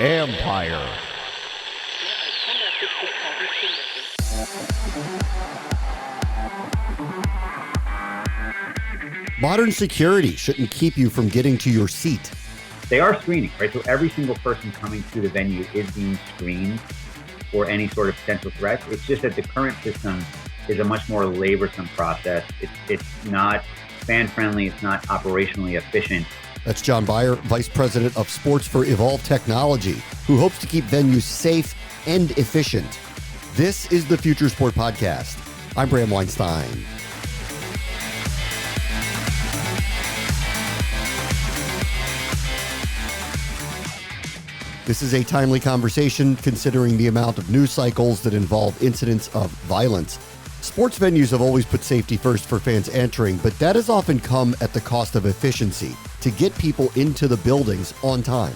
Empire. Modern security shouldn't keep you from getting to your seat. They are screening, right? So every single person coming to the venue is being screened for any sort of potential threats. It's just that the current system is a much more laborsome process. It's not fan-friendly. It's not operationally efficient. That's John Baier, Vice President of Sports for Evolv Technology, who hopes to keep venues safe and efficient. This is the Future Sport Podcast. I'm Bram Weinstein. This is a timely conversation considering the amount of news cycles that involve incidents of violence. Sports venues have always put safety first for fans entering, but that has often come at the cost of efficiency to get people into the buildings on time.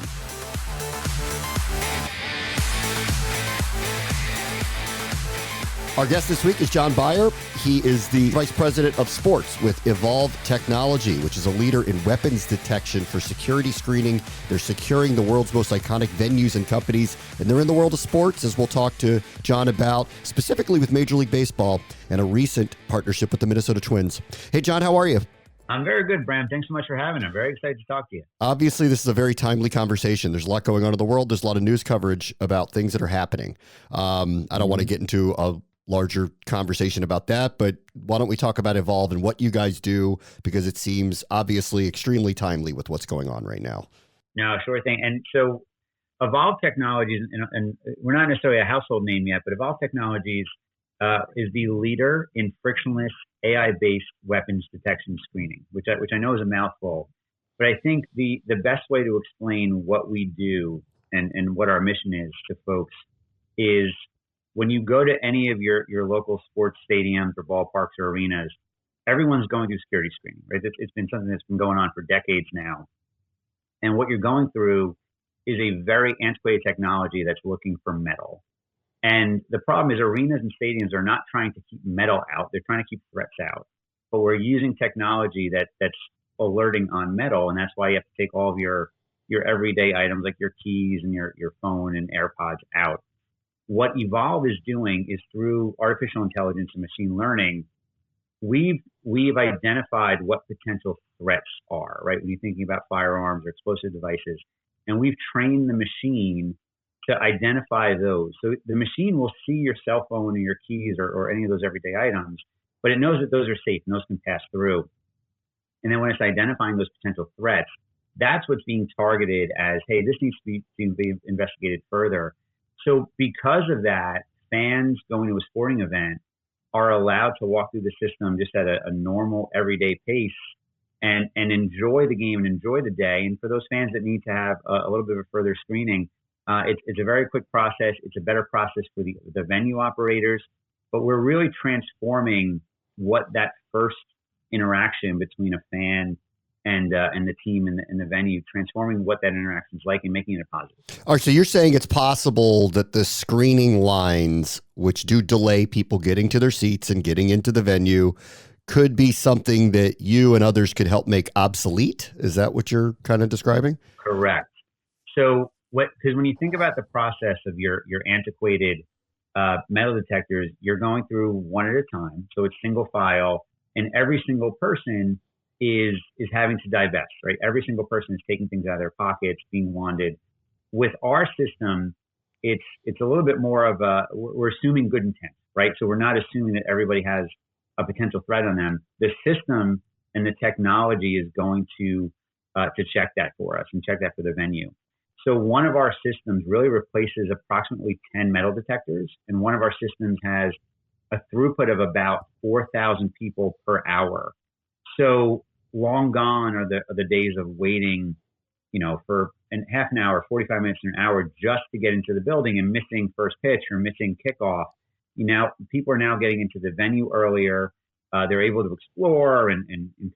Our guest this week is John Baier. He is the Vice President of Sports with Evolv Technology, which is a leader in weapons detection for security screening. They're securing the world's most iconic venues and companies, and they're in the world of sports, as we'll talk to John about, specifically with Major League Baseball and a recent partnership with the Minnesota Twins. Hey, John, how are you? I'm very good, Bram. Thanks so much for having me. I'm very excited to talk to you. Obviously, this is a very timely conversation. There's a lot going on in the world. There's a lot of news coverage about things that are happening. I don't want to get into a larger conversation about that, but why don't we talk about Evolv and what you guys do, because it seems obviously extremely timely with what's going on right now. No, sure thing. And so Evolv Technologies, and we're not necessarily a household name yet, but Evolv Technologies is the leader in frictionless AI-based weapons detection screening, which I know is a mouthful, but I think the best way to explain what we do and what our mission is to folks is when you go to any of your local sports stadiums or ballparks or arenas, everyone's going through security screening, right? It's been something that's been going on for decades now. And what you're going through is a very antiquated technology that's looking for metal. And the problem is arenas and stadiums are not trying to keep metal out. They're trying to keep threats out. But we're using technology that's alerting on metal. And that's why you have to take all of your everyday items like your keys and your phone and AirPods out. What Evolv is doing is through artificial intelligence and machine learning, we've identified what potential threats are, right? When you're thinking about firearms or explosive devices, and we've trained the machine to identify those. So the machine will see your cell phone or your keys or any of those everyday items, but it knows that those are safe and those can pass through. And then when it's identifying those potential threats, that's what's being targeted as, hey, this needs to be investigated further. So because of that, fans going to a sporting event are allowed to walk through the system just at a normal everyday pace and enjoy the game and enjoy the day. And for those fans that need to have a little bit of a further screening, it's a very quick process. It's a better process for the venue operators, but we're really transforming what that first interaction between a fan and the team and the venue, transforming what that interaction is like and making it a positive. All right, so you're saying it's possible that the screening lines, which do delay people getting to their seats and getting into the venue, could be something that you and others could help make obsolete? Is that what you're kind of describing? Correct. So because when you think about the process of your antiquated metal detectors, you're going through one at a time. So it's single file, and every single person is having to divest, right? Every single person is taking things out of their pockets, being wanded. With our system, it's a little bit more of we're assuming good intent, right? So we're not assuming that everybody has a potential threat on them. The system and the technology is going to check that for us and check that for the venue. So one of our systems really replaces approximately 10 metal detectors, and one of our systems has a throughput of about 4,000 people per hour. So long gone are the days of waiting, for half an hour, 45 minutes, an hour just to get into the building and missing first pitch or missing kickoff. People are now getting into the venue earlier. They're able to explore and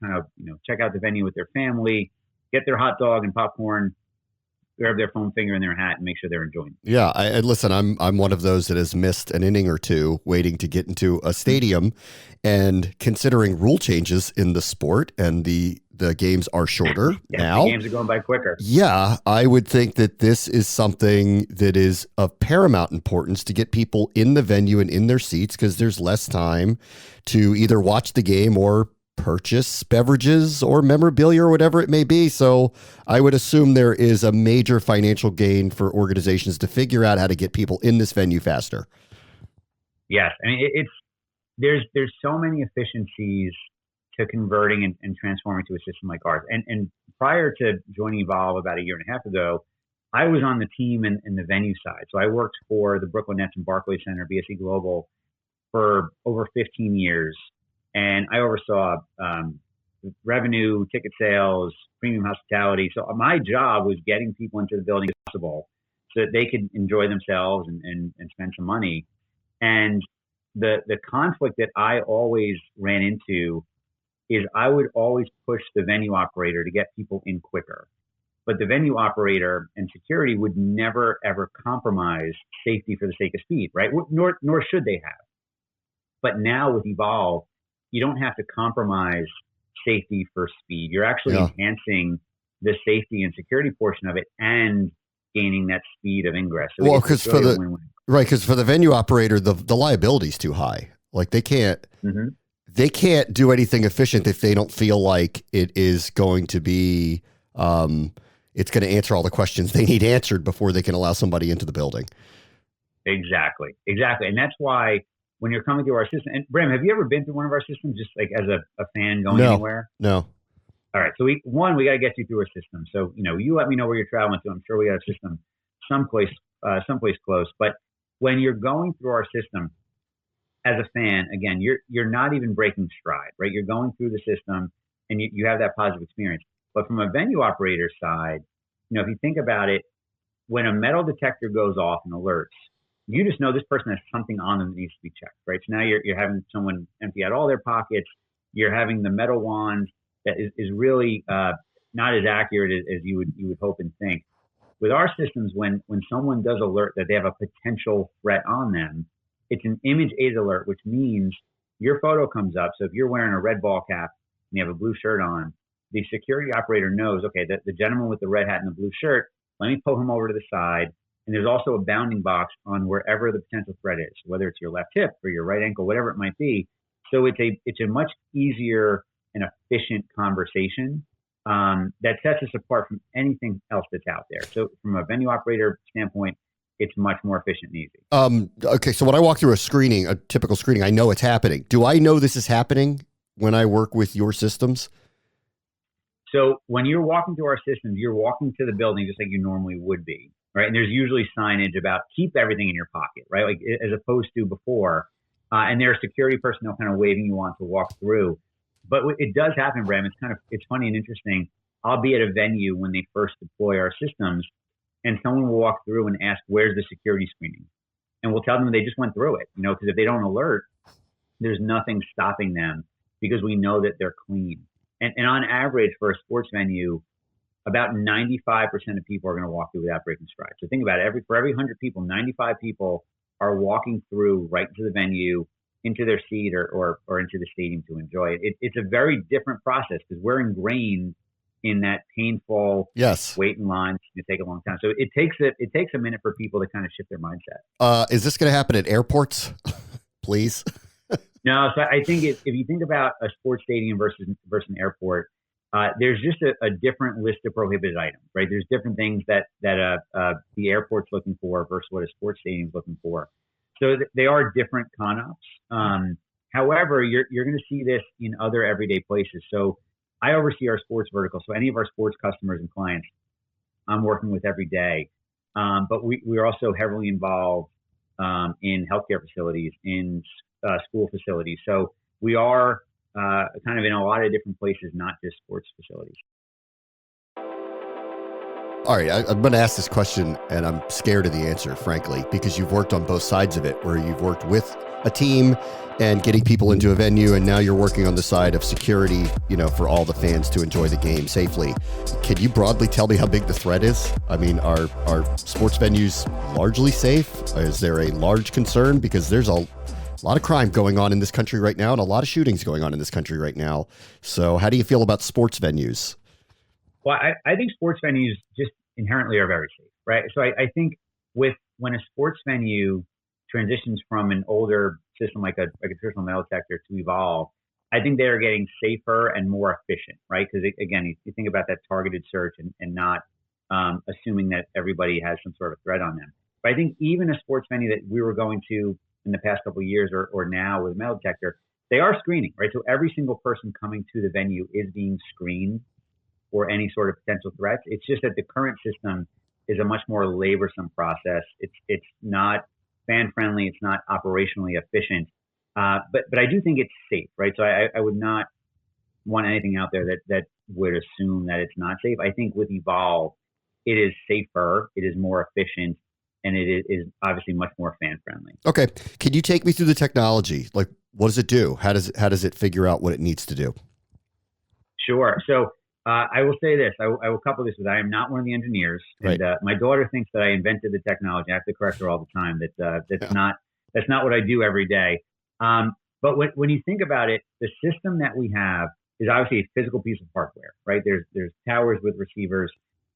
kind of, check out the venue with their family, get their hot dog and popcorn, grab their foam finger in their hat and make sure they're enjoying it. Yeah, and listen, I'm one of those that has missed an inning or two waiting to get into a stadium, and considering rule changes in the sport and the games are shorter now. The games are going by quicker. Yeah, I would think that this is something that is of paramount importance to get people in the venue and in their seats, because there's less time to either watch the game or purchase beverages or memorabilia or whatever it may be. So I would assume there is a major financial gain for organizations to figure out how to get people in this venue faster. Yes. I mean, there's so many efficiencies to converting and transforming to a system like ours. And prior to joining Evolv about a year and a half ago, I was on the team in the venue side. So I worked for the Brooklyn Nets and Barclays Center, BSC Global, for over 15 years. And I oversaw revenue, ticket sales, premium hospitality. So my job was getting people into the building as possible so that they could enjoy themselves and spend some money. And the conflict that I always ran into is I would always push the venue operator to get people in quicker. But the venue operator and security would never, ever compromise safety for the sake of speed, right? Nor should they have. But now with Evolv, you don't have to compromise safety for speed. You're actually enhancing the safety and security portion of it and gaining that speed of ingress. So well, because for the venue operator, the liability is too high. Like they can't do anything efficient if they don't feel like it is going to be it's going to answer all the questions they need answered before they can allow somebody into the building. Exactly. And that's why when you're coming through our system, and Bram, have you ever been through one of our systems just like as a fan going anywhere? No. All right. So we got to get you through a system. So, you let me know where you're traveling to. I'm sure we got a system someplace close. But when you're going through our system as a fan, again, you're not even breaking stride, right? You're going through the system and you have that positive experience. But from a venue operator side, if you think about it, when a metal detector goes off and alerts, you just know this person has something on them that needs to be checked, right? So now you're having someone empty out all their pockets. You're having the metal wand that is really not as accurate as you would hope and think. With our systems, when someone does alert that they have a potential threat on them, it's an image-aided alert, which means your photo comes up. So if you're wearing a red ball cap and you have a blue shirt on, the security operator knows, okay, the gentleman with the red hat and the blue shirt, let me pull him over to the side. And there's also a bounding box on wherever the potential threat is, whether it's your left hip or your right ankle, whatever it might be. So it's a much easier and efficient conversation that sets us apart from anything else that's out there. So from a venue operator standpoint, it's much more efficient and easy. Okay, so when I walk through a typical screening, I know it's happening. Do I know this is happening when I work with your systems? So when you're walking through our systems, you're walking to the building just like you normally would be. Right. And there's usually signage about keep everything in your pocket, right? Like as opposed to before. And there are security personnel kind of waving you on to walk through. But it does happen, Bram. It's funny and interesting. I'll be at a venue when they first deploy our systems and someone will walk through and ask, where's the security screening? And we'll tell them they just went through it, because if they don't alert, there's nothing stopping them because we know that they're clean. And on average for a sports venue, about 95% of people are going to walk through without breaking stride. So think about it. For every 100 people, 95 people are walking through right into the venue, into their seat or into the stadium to enjoy it. It's a very different process because we're ingrained in that painful wait in line. It's going to take a long time. So it takes a minute for people to kind of shift their mindset. Is this going to happen at airports? Please. No. So I think if you think about a sports stadium versus an airport, there's just a different list of prohibited items, right? There's different things that the airport's looking for versus what a sports stadium's looking for. So they are different con-ops. However, you're going to see this in other everyday places. So I oversee our sports vertical. So any of our sports customers and clients I'm working with every day. But we're also heavily involved in healthcare facilities, in school facilities. So we are kind of in a lot of different places, not just sports facilities. All right, I'm going to ask this question, and I'm scared of the answer, frankly, because you've worked on both sides of it, where you've worked with a team and getting people into a venue, and now you're working on the side of security, for all the fans to enjoy the game safely. Can you broadly tell me how big the threat is? I mean, are sports venues largely safe? Is there a large concern? Because there's a lot of crime going on in this country right now and a lot of shootings going on in this country right now. So how do you feel about sports venues? Well, I think sports venues just inherently are very safe, right? So I think when a sports venue transitions from an older system like a traditional metal detector to Evolv, I think they are getting safer and more efficient, right? Because again, you think about that targeted search and not assuming that everybody has some sort of threat on them. But I think even a sports venue that we were going to in the past couple of years or now with a metal detector, they are screening, right? So every single person coming to the venue is being screened for any sort of potential threats. It's just that the current system is a much more laborsome process. It's not fan friendly. It's not operationally efficient. But I do think it's safe, right? So I would not want anything out there that would assume that it's not safe. I think with Evolv, it is safer, it is more efficient, and it is obviously much more fan friendly. Okay, can you take me through the technology? Like, what does it do? How does it figure out what it needs to do? Sure. So I will say this. I will couple this with I am not one of the engineers, and Right. my daughter thinks that I invented the technology. I have to correct her all the time that's not what I do every day. But when you think about it, the system that we have is obviously a physical piece of hardware, right? There's towers with receivers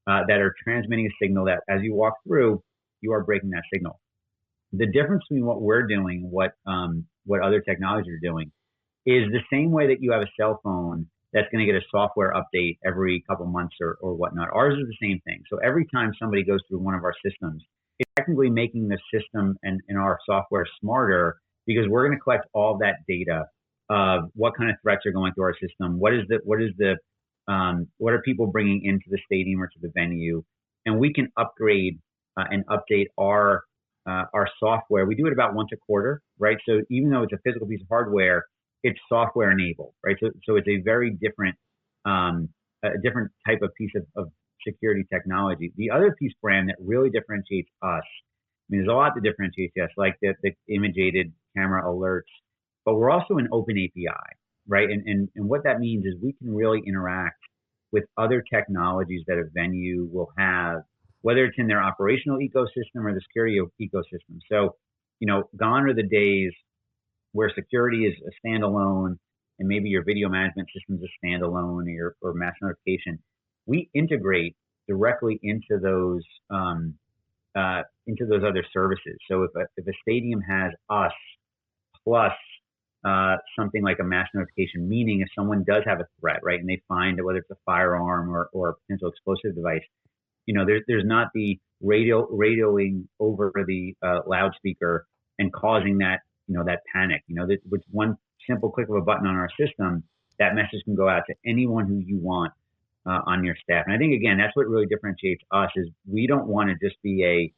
that are transmitting a signal that as you walk through, you are breaking that signal. The difference between what we're doing, what other technologies are doing, is the same way that you have a cell phone that's going to get a software update every couple months or whatnot. Ours is the same thing. So every time somebody goes through one of our systems, it's technically making the system and our software smarter because we're going to collect all of that data of what kind of threats are going through our system, what are people bringing into the stadium or to the venue, and we can upgrade and update our software. We do it about once a quarter, right? So even though it's a physical piece of hardware, it's software enabled, right? So it's a very different different type of piece of security technology. The other piece, brand, that really differentiates us, I mean, there's a lot that differentiates us, like the image-aided camera alerts, but we're also an open API, right? And what that means is we can really interact with other technologies that a venue will have, whether it's in their operational ecosystem or the security ecosystem. So, gone are the days where security is a standalone and maybe your video management system is a standalone or mass notification. We integrate directly into those other services. So if a stadium has us plus something like a mass notification, meaning if someone does have a threat, right, and they find that whether it's a firearm or a potential explosive device, there's not the radioing over the loudspeaker and causing that that panic. With one simple click of a button on our system, that message can go out to anyone who you want on your staff. And I think, again, that's what really differentiates us is we don't want to just be a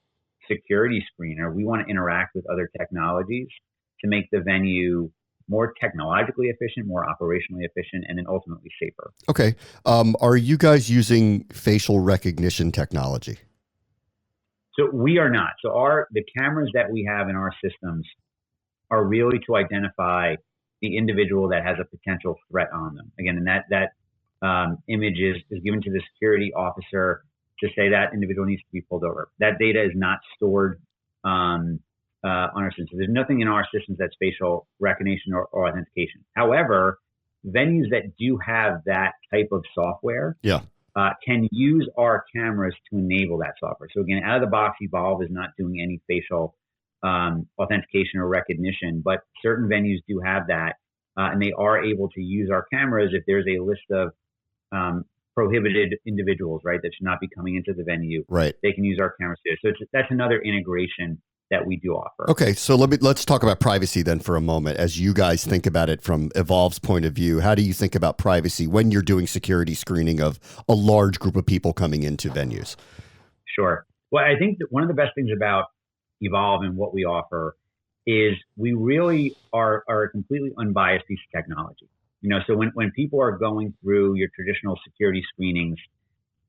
security screener. We want to interact with other technologies to make the venue more technologically efficient, more operationally efficient, and then ultimately safer. Okay. Are you guys using facial recognition technology? So we are not. So the cameras that we have in our systems are really to identify the individual that has a potential threat on them. Again, and that image is given to the security officer to say that individual needs to be pulled over. That data is not stored on our system. There's nothing in our systems that's facial recognition or authentication. However, venues that do have that type of software can use our cameras to enable that software. So again, out of the box, Evolv is not doing any facial authentication or recognition, but certain venues do have that, and they are able to use our cameras if there's a list of prohibited individuals, right, that should not be coming into the venue. Right. They can use our cameras too. So that's another integration that we do offer. Okay, so let's talk about privacy then for a moment. As you guys think about it from Evolv's point of view, how do you think about privacy when you're doing security screening of a large group of people coming into venues? Sure. Well, I think that one of the best things about Evolv and what we offer is we really are a completely unbiased piece of technology. So when people are going through your traditional security screenings,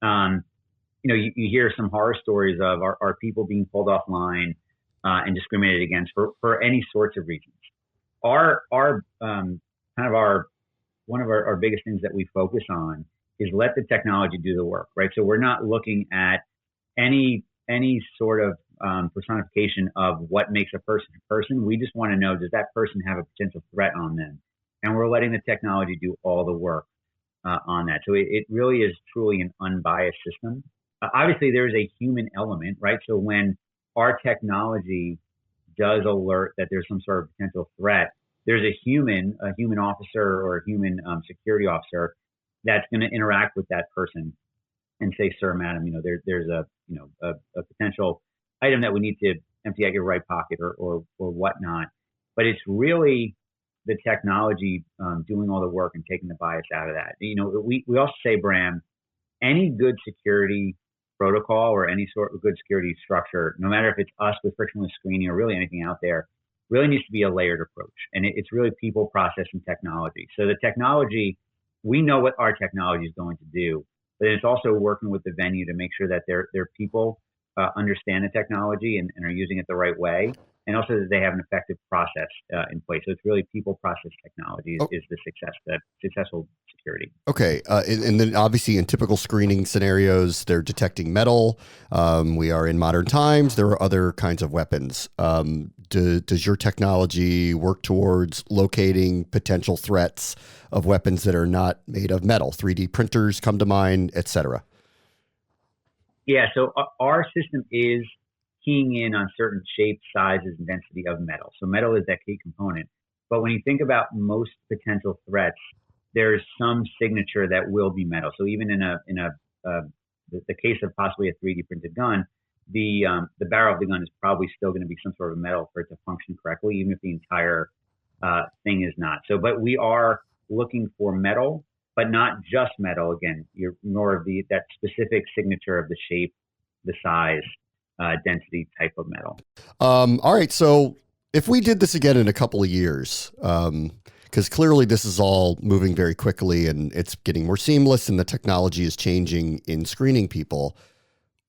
you hear some horror stories of are people being pulled offline and discriminated against for any sorts of reasons. our kind of our one of our biggest things that we focus on is let the technology do the work, right? So we're not looking at any sort of personification of what makes a person a person. We just want to know, does that person have a potential threat on them? And we're letting the technology do all the work on that. So it really is truly an unbiased system. Obviously, there's a human element, right? So when our technology does alert that there's some sort of potential threat, there's a human officer or a human security officer that's going to interact with that person and say, "Sir, madam, there's a potential item that we need to empty out your right pocket or whatnot." But it's really the technology doing all the work and taking the bias out of that. We also say, Bram, any good security protocol or any sort of good security structure, no matter if it's us with frictionless screening or really anything out there, really needs to be a layered approach. And it's really people, process, and technology. So the technology, we know what our technology is going to do, but it's also working with the venue to make sure that their people understand the technology and are using it the right way, and also that they have an effective process in place. So it's really people, process, technology is the successful security. Okay, and then obviously in typical screening scenarios, they're detecting metal. We are in modern times. There are other kinds of weapons. Does your technology work towards locating potential threats of weapons that are not made of metal? 3D printers come to mind, et cetera. Yeah, so our system is keying in on certain shapes, sizes, and density of metal. So metal is that key component. But when you think about most potential threats, there's some signature that will be metal. So even in the case of possibly a 3D printed gun, the barrel of the gun is probably still going to be some sort of metal for it to function correctly, even if the entire thing is not. So, but we are looking for metal, but not just metal. Again, you're more of that specific signature of the shape, the size, density type of metal. All right. So if we did this again in a couple of years, because clearly this is all moving very quickly and it's getting more seamless and the technology is changing in screening people,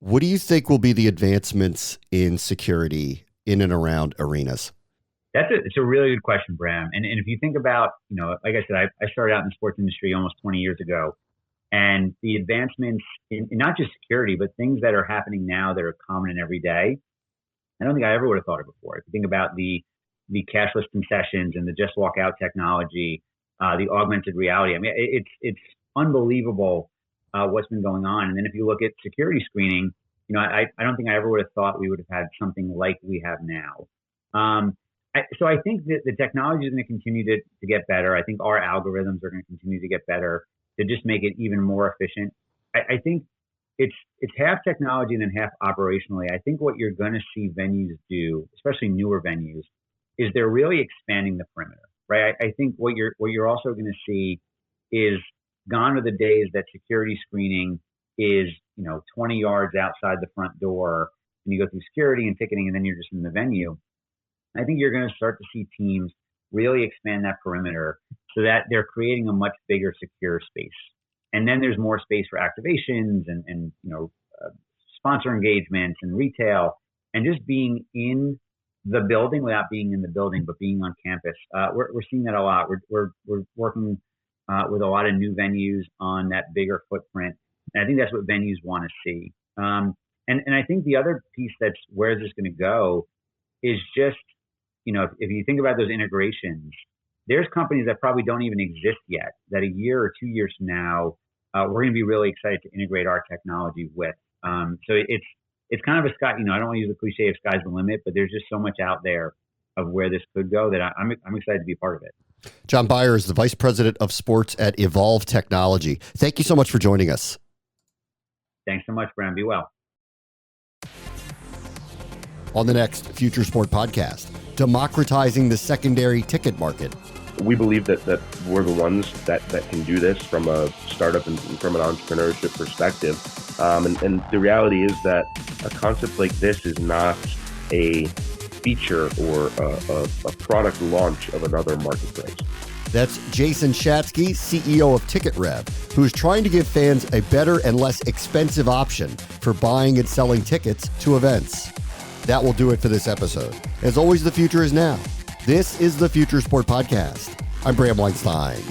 what do you think will be the advancements in security in and around arenas? It's a really good question, Bram. And if you think about, like I said, I started out in the sports industry almost 20 years ago, and the advancements in not just security, but things that are happening now that are common in every day, I don't think I ever would have thought of before. If you think about the cashless concessions and the just walk out technology, the augmented reality, I mean, it's unbelievable what's been going on. And then if you look at security screening, I don't think I ever would have thought we would have had something like we have now. So I think that the technology is going to continue to get better. I think our algorithms are going to continue to get better to just make it even more efficient. I think it's half technology and then half operationally. I think what you're going to see venues do, especially newer venues, is they're really expanding the perimeter, right? I think what you're also going to see is gone are the days that security screening is 20 yards outside the front door and you go through security and ticketing and then you're just in the venue. I think you're going to start to see teams really expand that perimeter so that they're creating a much bigger secure space. And then there's more space for activations and sponsor engagements and retail and just being in the building without being in the building, but being on campus. We're seeing that a lot. We're working with a lot of new venues on that bigger footprint. And I think that's what venues want to see. And I think the other piece that's where this is going to go is just, if you think about those integrations, there's companies that probably don't even exist yet that a year or 2 years from now, we're going to be really excited to integrate our technology with. So it's kind of a sky, I don't want to use the cliche of sky's the limit, but there's just so much out there of where this could go that I'm excited to be part of it. John Baier is the Vice President of Sports at Evolv Technology. Thank you so much for joining us. Thanks so much, Bram. Be well. On the next Future Sport podcast, democratizing the secondary ticket market. We believe that we're the ones that can do this from a startup and from an entrepreneurship perspective. And the reality is that a concept like this is not a feature or a product launch of another marketplace. That's Jason Shatsky, CEO of TicketRev, who is trying to give fans a better and less expensive option for buying and selling tickets to events. That will do it for this episode. As always, the future is now. This is the Future Sport Podcast. I'm Bram Weinstein.